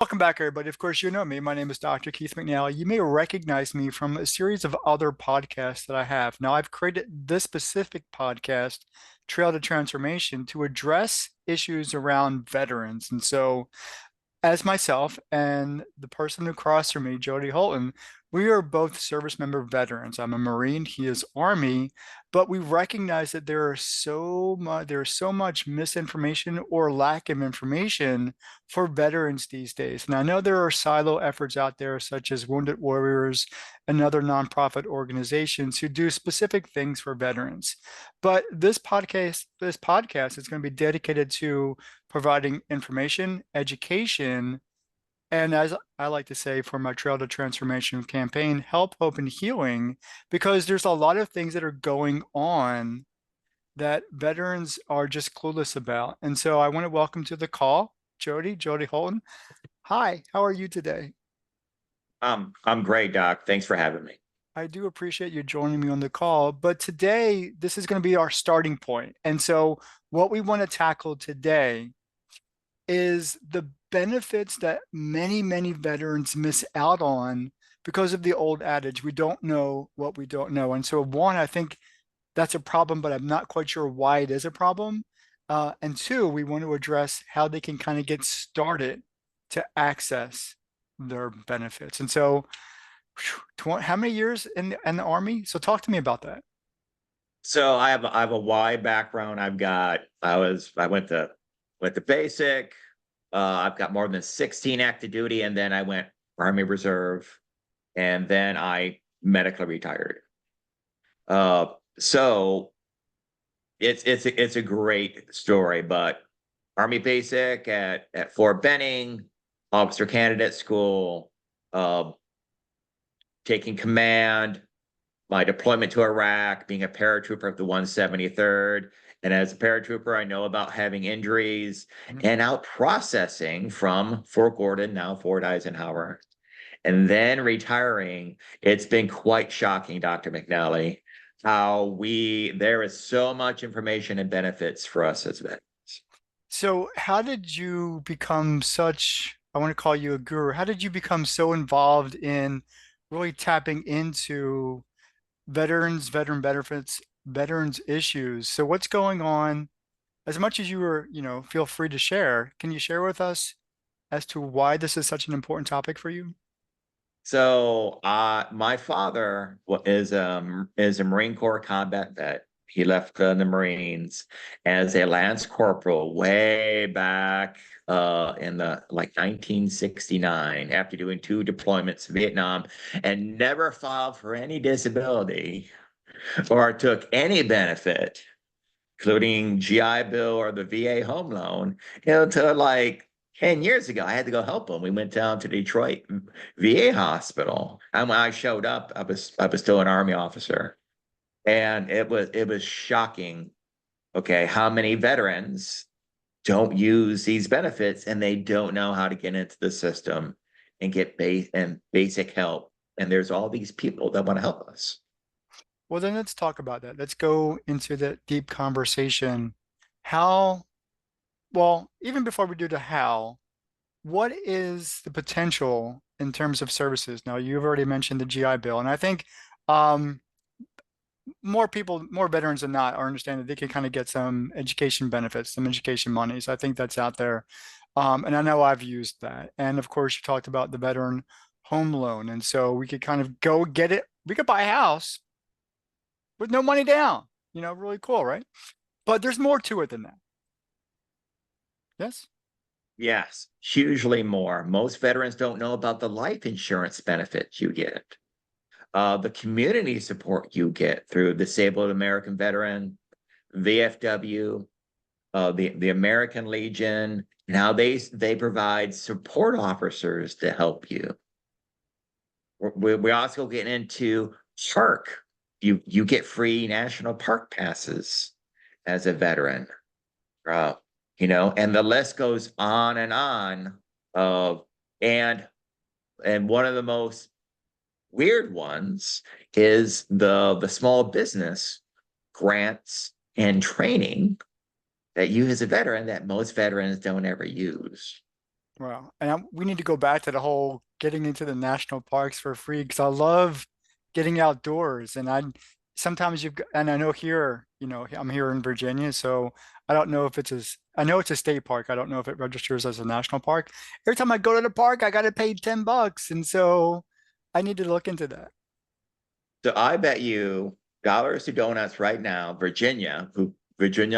Welcome back, everybody. Of course, you know me. My name is Dr. Keith McNally. You may recognize me from a series of other podcasts that I have. Now, I've created this specific podcast, Trail to Transformation, to address issues around veterans. And so, as myself and the person across from me, Jody Holeton, we are both service member veterans. I'm a Marine, he is Army, but we recognize that there's so much misinformation or lack of information for veterans these days. And I know there are silo efforts out there, such as Wounded Warriors and other nonprofit organizations who do specific things for veterans. But this podcast is going to be dedicated to providing information, education, and as I like to say for my Trail to Transformation campaign, help, hope, and healing, because there's a lot of things that are going on that veterans are just clueless about. And so I want to welcome to the call, Jody Holton. Hi, how are you today? I'm great, Doc. Thanks for having me. I do appreciate you joining me on the call, but today this is going to be our starting point. And so what we want to tackle today is the benefits that many veterans miss out on because of the old adage, we don't know what we don't know. And so, one, I think that's a problem, but I'm not quite sure why it is a problem. And two, we want to address how they can kind of get started to access their benefits. And so, how many years in the Army? So, talk to me about that. So I have a wide background. I went to basic. I've got more than 16 active duty, and then I went Army Reserve, and then I medically retired. So it's a great story, but Army Basic at Fort Benning, Officer Candidate School, uh, taking command, my deployment to Iraq, being a paratrooper of the 173rd. And as a paratrooper, I know about having injuries and out processing from Fort Gordon, now Fort Eisenhower, and then retiring. It's been quite shocking, Dr. McNally, how there is so much information and benefits for us as veterans. So, how did you become such, I want to call you a guru, how did you become so involved in really tapping into veteran benefits, veterans issues? So, what's going on? As much as feel free to share, can you share with us as to why this is such an important topic for you? So, my father is a Marine Corps combat vet. He left the Marines as a Lance Corporal way back in the like 1969 after doing 2 deployments in Vietnam and never filed for any disability or took any benefit, including GI Bill or the VA home loan, until like 10 years ago. I had to go help him. We went down to Detroit VA hospital. And when I showed up, I was still an Army officer. And it was shocking, okay, how many veterans don't use these benefits and they don't know how to get into the system and get basic help. And there's all these people that want to help us. Well, then let's talk about that. Let's go into that deep conversation. How, well, even before we do the how, what is the potential in terms of services? Now, you've already mentioned the GI Bill, and I think um, more people, more veterans than not, are understanding that they can kind of get some education benefits, some education monies. I think that's out there. And I know I've used that. And of course, you talked about the veteran home loan. And so we could kind of go get it. We could buy a house with no money down. Really cool, right? But there's more to it than that. Yes? Yes, hugely more. Most veterans don't know about the life insurance benefits you get, the community support you get through Disabled American Veteran, VFW, the American Legion, and how they provide support officers to help you. We also get into park. You get free national park passes as a veteran. Uh, and the list goes on and on. And one of the most weird ones is the small business grants and training that you as a veteran that most veterans don't ever use. Well, and we need to go back to the whole getting into the national parks for free because I love getting outdoors. And I sometimes and I know here, I'm here in Virginia, so I don't know if I know it's a state park. I don't know if it registers as a national park. Every time I go to the park, I got to pay $10. And so I need to look into that. So I bet you dollars to donuts right now, Virginia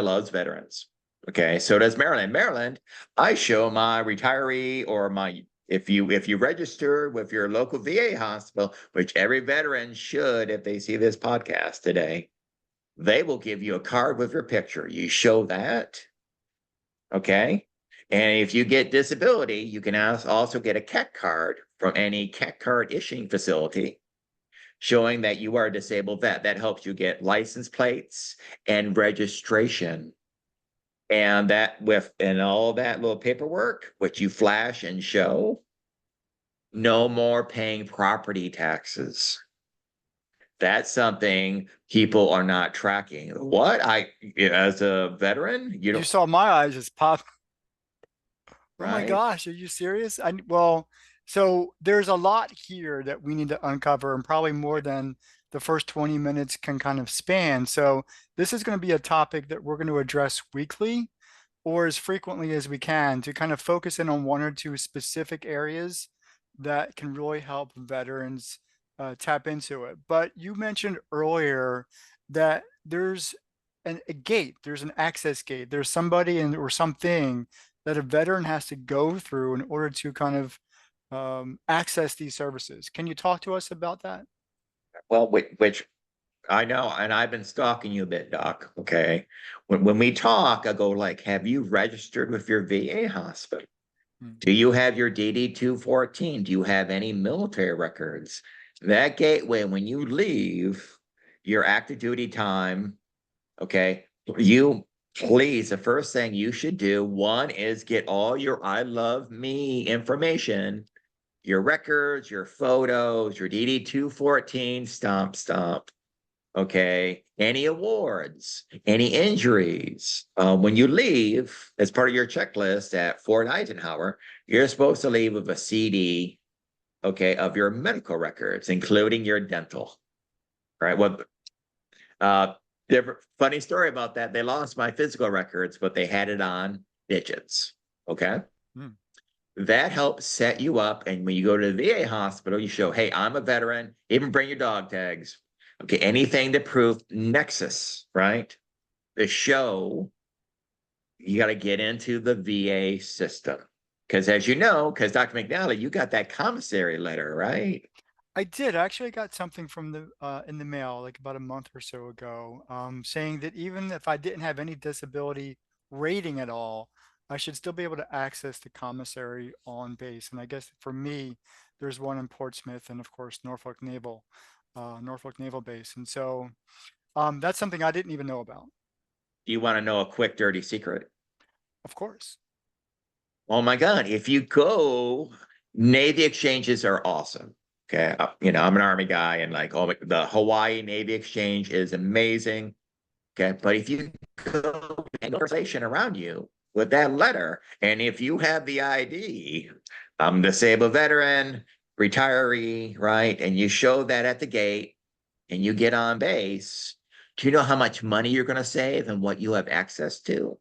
loves veterans. Okay, so does Maryland. Maryland, I show my retiree or my if you register with your local VA hospital, which every veteran should if they see this podcast today, they will give you a card with your picture. You show that, okay? And if you get disability, you can also get a CAC card from any CAC card issuing facility showing that you are a disabled vet. That helps you get license plates and registration. And all that little paperwork, which you flash and show, no more paying property taxes. That's something people are not tracking. What as a veteran, you You don't, saw my eyes just pop. Oh my right? gosh, are you serious? Well, so there's a lot here that we need to uncover, and probably more than the first 20 minutes can kind of span. So this is going to be a topic that we're going to address weekly or as frequently as we can to kind of focus in on one or two specific areas that can really help veterans tap into it. But you mentioned earlier that there's a gate, there's an access gate, there's somebody or something that a veteran has to go through in order to kind of access these services. Can you talk to us about that? Well, which I know, and I've been stalking you a bit, Doc. Okay. When we talk, I go like, have you registered with your VA hospital? Hmm. Do you have your DD 214? Do you have any military records? That gateway, when you leave your active duty time, okay, you please, the first thing you should do, one is get all your I love me information, your records, your photos, your DD 214, stomp. Okay. Any awards, any injuries. When you leave, as part of your checklist at Fort Eisenhower, you're supposed to leave with a CD, okay, of your medical records, including your dental. Right. Well, uh, different funny story about that. They lost my physical records, but they had it on digits. Okay. Hmm. That helps set you up. And when you go to the VA hospital, you show, hey, I'm a veteran, even bring your dog tags. Okay, anything to prove nexus, right? The show, you got to get into the VA system. Because as you know, because Dr. McNally, you got that commissary letter, right? I did. I actually got something from the in the mail like about a month or so ago, saying that even if I didn't have any disability rating at all, I should still be able to access the commissary on base. And I guess for me, there's one in Portsmouth and of course Norfolk Naval Base. And so that's something I didn't even know about. Do you want to know a quick, dirty secret? Of course. Oh my God, if you go, Navy exchanges are awesome. Okay. I'm an Army guy and like, oh, the Hawaii Navy Exchange is amazing. Okay. But if you go and conversation around you with that letter, and if you have the ID, I'm disabled veteran, retiree, right? And you show that at the gate and you get on base, do you know how much money you're going to save and what you have access to?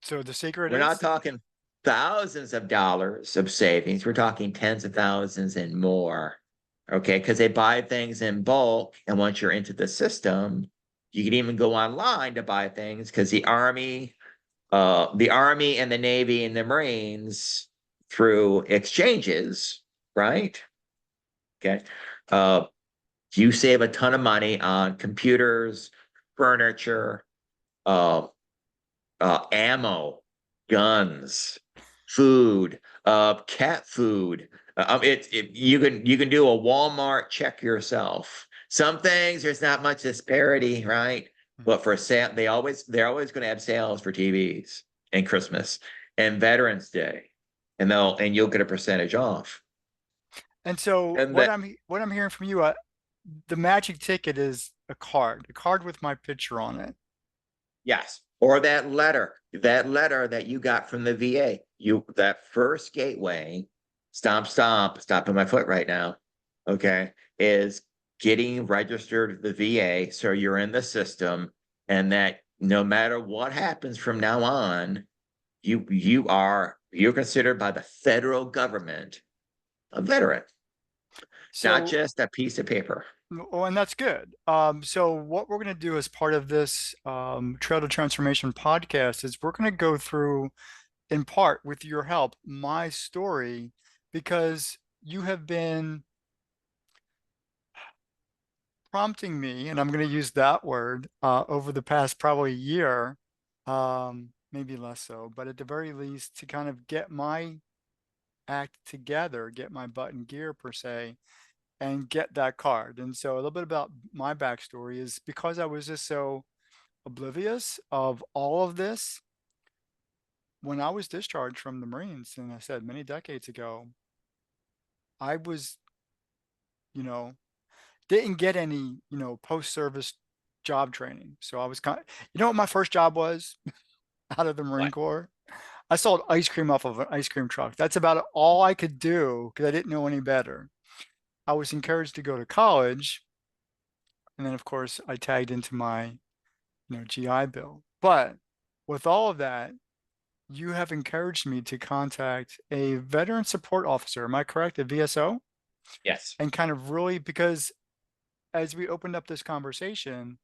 So the secret We're not is talking thousands of dollars of savings. We're talking tens of thousands and more. Okay. Because they buy things in bulk. And once you're into the system, you can even go online to buy things because the Army and the Navy and the Marines through exchanges, right? Okay. Uh, you save a ton of money on computers, furniture, uh, ammo, guns, food, cat food. You can do a Walmart check yourself. Some things there's not much disparity, right? But for sale, they're always going to have sales for TVs and Christmas and Veterans Day, and you'll get a percentage off. and so And that what I'm hearing from you, the magic ticket is a card with my picture on it. yes, Or that letter that you got from the VA, that first gateway, stopping my foot right now, okay, is getting registered at the VA so you're in the system, and that no matter what happens from now on, you're considered by the federal government a veteran, not So, just a piece of paper. oh, and that's good. So what we're going to do as part of this Trail to Transformation podcast is we're going to go through, in part with your help, my story, because you have been prompting me, and I'm going to use that word, over the past probably year, maybe less so, but at the very least to kind of get my act together, get my butt in gear per se, and get that card. And so a little bit about my backstory is because I was just so oblivious of all of this when I was discharged from the Marines, and I said many decades ago, I was, you know, didn't get any, post-service job training. So I was you know what my first job was out of the Marine What? Corps? I sold ice cream off of an ice cream truck. That's about all I could do because I didn't know any better. I was encouraged to go to college, and then of course I tagged into my, GI Bill. But with all of that, you have encouraged me to contact a veteran support officer. Am I correct? A VSO? Yes. And kind of really, because as we opened up this conversation,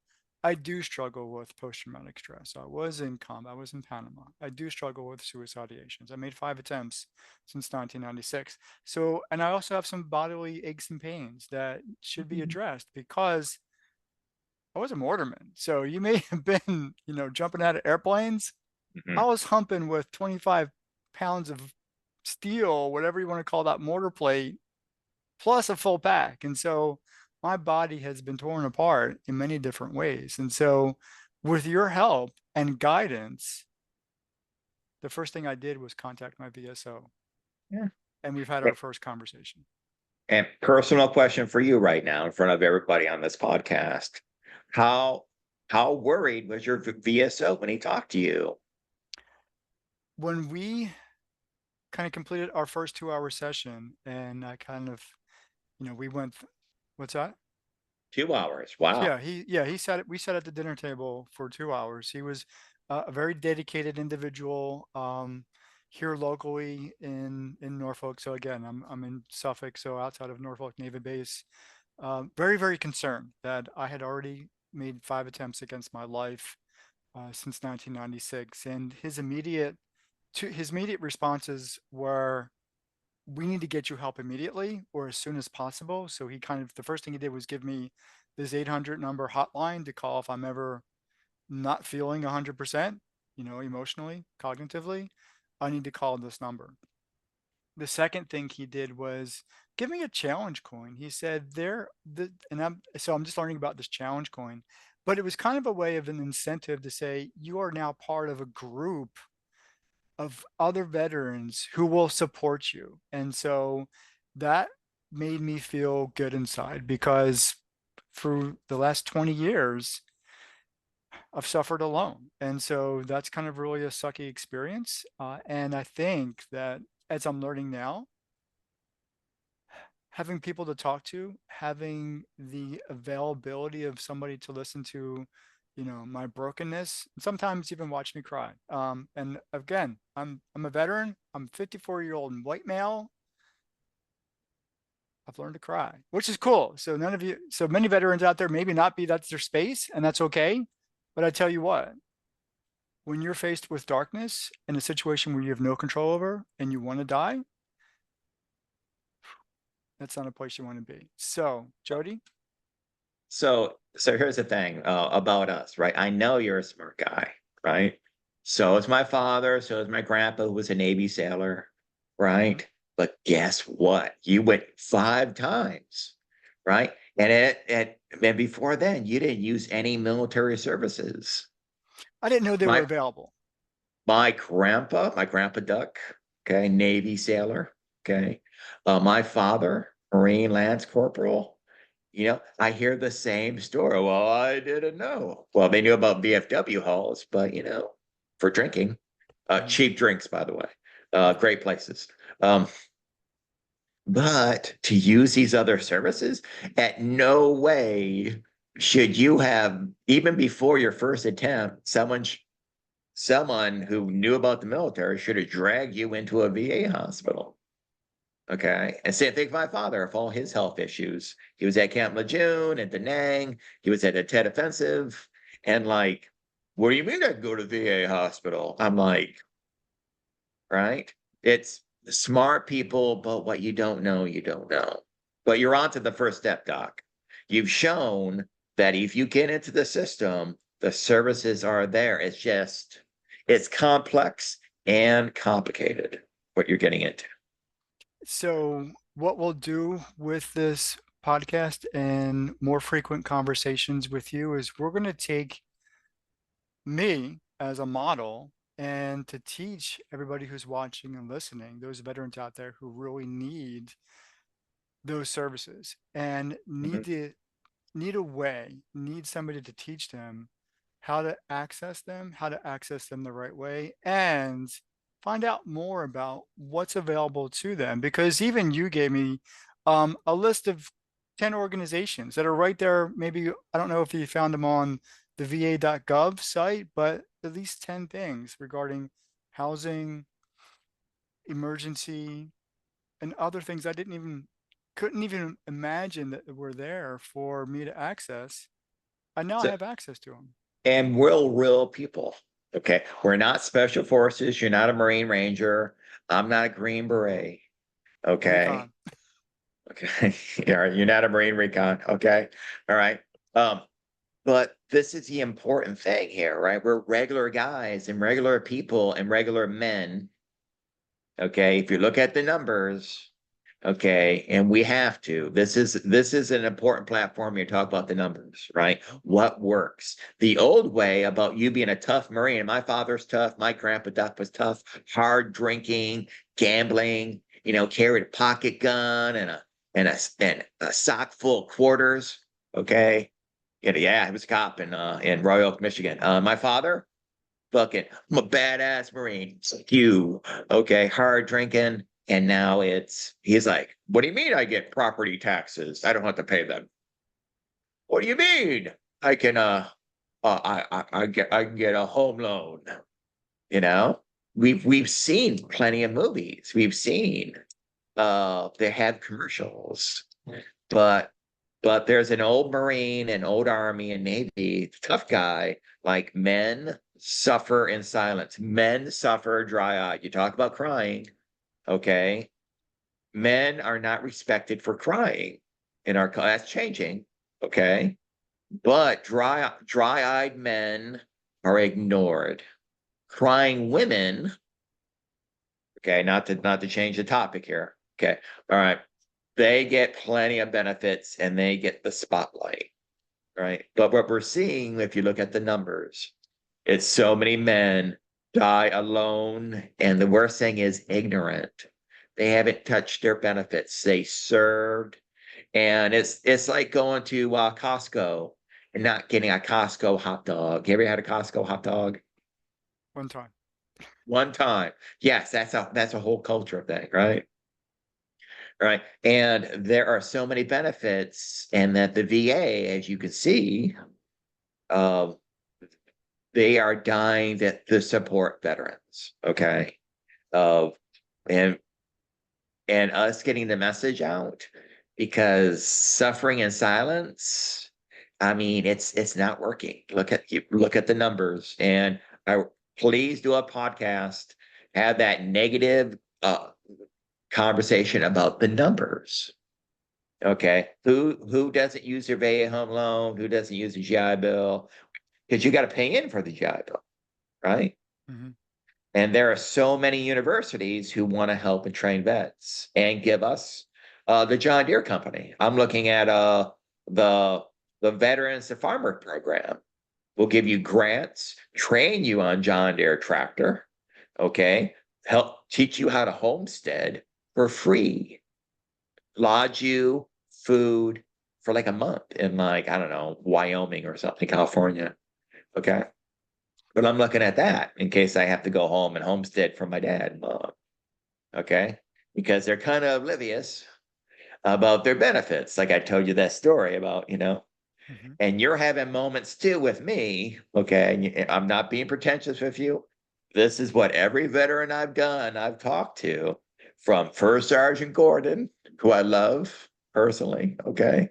I do struggle with post-traumatic stress. I was in combat. I was in Panama. I do struggle with suicide ideations. I made 5 attempts since 1996. So, and I also have some bodily aches and pains that should be addressed because I was a mortarman. So you may have been, jumping out of airplanes. I Mhm. was humping with 25 pounds of steel, whatever you want to call that mortar plate, plus a full pack. And so my body has been torn apart in many different ways. And so with your help and guidance, the first thing I did was contact my VSO, Yeah. and we've had our first conversation. And personal question for you right now in front of everybody on this podcast. How how worried was your VSO when he talked to you? When we kind of completed our first 2 hour session, and I kind of, we went, what's that? 2 hours. Wow. He sat we sat at the dinner table for 2 hours. He was a very dedicated individual, here locally in Norfolk. So again, I'm in Suffolk, so outside of Norfolk Naval Base. Very, very concerned that I had already made 5 attempts against my life since 1996, and his immediate responses were, "We need to get you help immediately or as soon as possible." So he kind of, the first thing he did was give me this 800 number hotline to call if I'm ever not feeling 100%, emotionally, cognitively. I need to call this number. The second thing he did was give me a challenge coin. He said and I'm just learning about this challenge coin, but it was kind of a way of an incentive to say you are now part of a group of other veterans who will support you. And so that made me feel good inside because for the last 20 years, I've suffered alone. And so that's kind of really a sucky experience. And I think that as I'm learning now, having people to talk to, having the availability of somebody to listen to, my brokenness, sometimes even watch me cry. And again, I'm a veteran. I'm 54-year-old white male. I've learned to cry, which is cool. So many veterans out there, maybe not be that's their space, and that's okay. But I tell you what, when you're faced with darkness in a situation where you have no control over and you want to die, that's not a place you want to be. So, Jody, So here's the thing about us, right? I know you're a smart guy, right? So is my father. So is my grandpa, who was a Navy sailor, mhm. right? But guess what? You went 5 times, right? And before then, you didn't use any military services. I didn't know they were My available. my grandpa Duck, okay, Navy sailor, okay. My father, Marine Lance Corporal. I hear the same story. Well, I didn't know. Well, they knew about VFW halls, but for drinking, Mhm. cheap drinks, by the way, Of course. great places. Um, but to use these other services, at no way should you have, even before your first attempt, someone who knew about the military should have dragged you into a VA hospital. Okay. And same thing with my father, for all his health issues. He was at Camp Lejeune and Da Nang. He was at a Tet Offensive. And like, what do you mean I go to VA hospital? I'm like, right? It's smart people, but what you don't know, you don't know. But you're on to the first step, Doc. You've shown that if you get into the system, the services are there. It's complex and complicated what you're getting into. So, what we'll do with this podcast and more frequent conversations with you is we're going to take me as a model and to teach everybody who's watching and listening, those veterans out there who really need those services and Mhm. need a way, need somebody to teach them how to access them the right way, and find out more about what's available to them. Because even you gave me a list of 10 organizations that are right there. Maybe, I don't know if you found them on the va.gov site, but at least 10 things regarding housing, emergency, and other things I didn't even couldn't even imagine that were there for me to access. I now So, have access to them. and we're real people. Okay. We're not special forces. You're not a Marine Ranger. I'm not a Green Beret. Okay. Recon. Okay. You're not a Marine Recon. Okay. All right. Um, but this is the important thing here, right? We're regular guys and regular people and regular men. Okay. If you look at the numbers, okay, and we have to. This is an important platform. You talk about the numbers, right? What works? The old way about you being a tough Marine, and my father's tough, my grandpa Duck was tough, hard drinking, gambling, carried a pocket gun and a sock full of quarters. Okay. Yeah, he was a cop in Royal Oak, Michigan. My father, fucking, I'm a badass Marine. It's like you, okay, hard drinking. And now he's like, what do you mean I get property taxes? I don't have to pay them. What do you mean? I can, I can get a home loan. You know, we've seen plenty of movies. We've seen, they have commercials, but there's an old Marine, an old Army and Navy, tough guy, like men suffer in silence. Men suffer dry eye. You talk about crying, okay? Men are not respected for crying in our that's changing, okay? But dry-eyed men are ignored. Crying women, okay, not to change the topic here. Okay. All right. They get plenty of benefits and they get the spotlight, right? But what we're seeing, if you look at the numbers, it's so many men die alone. And the worst thing is ignorant. They haven't touched their benefits. They served. And it's like going to Costco and not getting a Costco hot dog. You ever had a Costco hot dog? One time. One time. Yes, that's a whole culture thing, right? Right. And there are so many benefits, and that the VA, as you can see, um, they are dying to support veterans. Okay. Of and us getting the message out, because suffering in silence, I mean, it's not working. Look at the numbers, and I please do a podcast, have that negative conversation about the numbers. Okay. Who doesn't use their VA home loan? Who doesn't use the GI Bill? Because you got to pay in for the GI Bill, right? Hmm. And there are so many universities who want to help and train vets and give us the John Deere Company. I'm looking at the Veterans to Farmer program. We'll give you grants, train you on John Deere tractor, okay? Help teach you how to homestead for free, lodge you, food, for like a month in like, I don't know, Wyoming or something, California. Okay. But I'm looking at that in case I have to go home and homestead for my dad and mom. Okay. Because they're kind of oblivious about their benefits. Like I told you that story about, Mhm. and you're having moments too with me. Okay. And I'm not being pretentious with you. This is what every veteran I've talked to, from First Sergeant Gordon, who I love personally. Okay.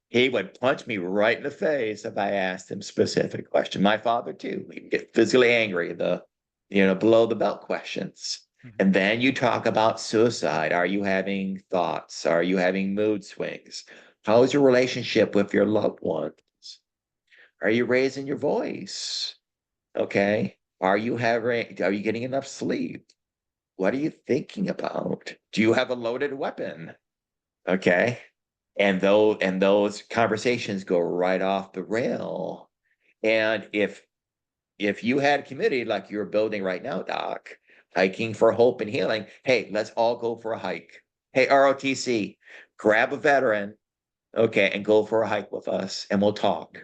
He would punch me right in the face if I asked him specific question. My father too. He'd get physically angry, below the belt questions. Mhm. And then you talk about suicide. Are you having thoughts? Are you having mood swings? How is your relationship with your loved ones? Are you raising your voice? Okay. Are you getting enough sleep? What are you thinking about? Do you have a loaded weapon? Okay. And those conversations go right off the rail. And if you had a community like you're building right now, Doc, hiking for hope and healing, hey, let's all go for a hike. Hey, ROTC, grab a veteran, okay, and go for a hike with us and we'll talk.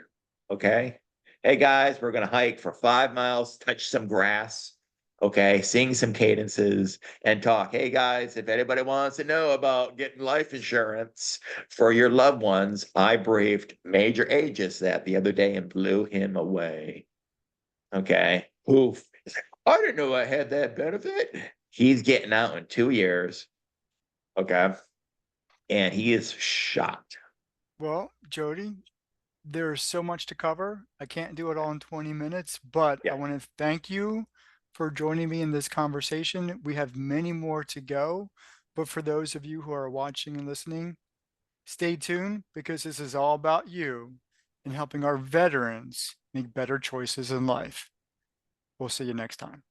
Okay. Hey guys, we're gonna hike for 5 miles, touch some grass, okay, sing some cadences and talk. Hey guys, if anybody wants to know about getting life insurance for your loved ones, I briefed Major Aegis that the other day and blew him away. Okay. Poof. He's like, I didn't know I had that benefit. He's getting out in 2 years. Okay. And he is shocked. Well, Jody, there's so much to cover. I can't do it all in 20 minutes, but I Yeah. want to thank you for joining me in this conversation. We have many more to go, but for those of you who are watching and listening, stay tuned because this is all about you and helping our veterans make better choices in life. We'll see you next time.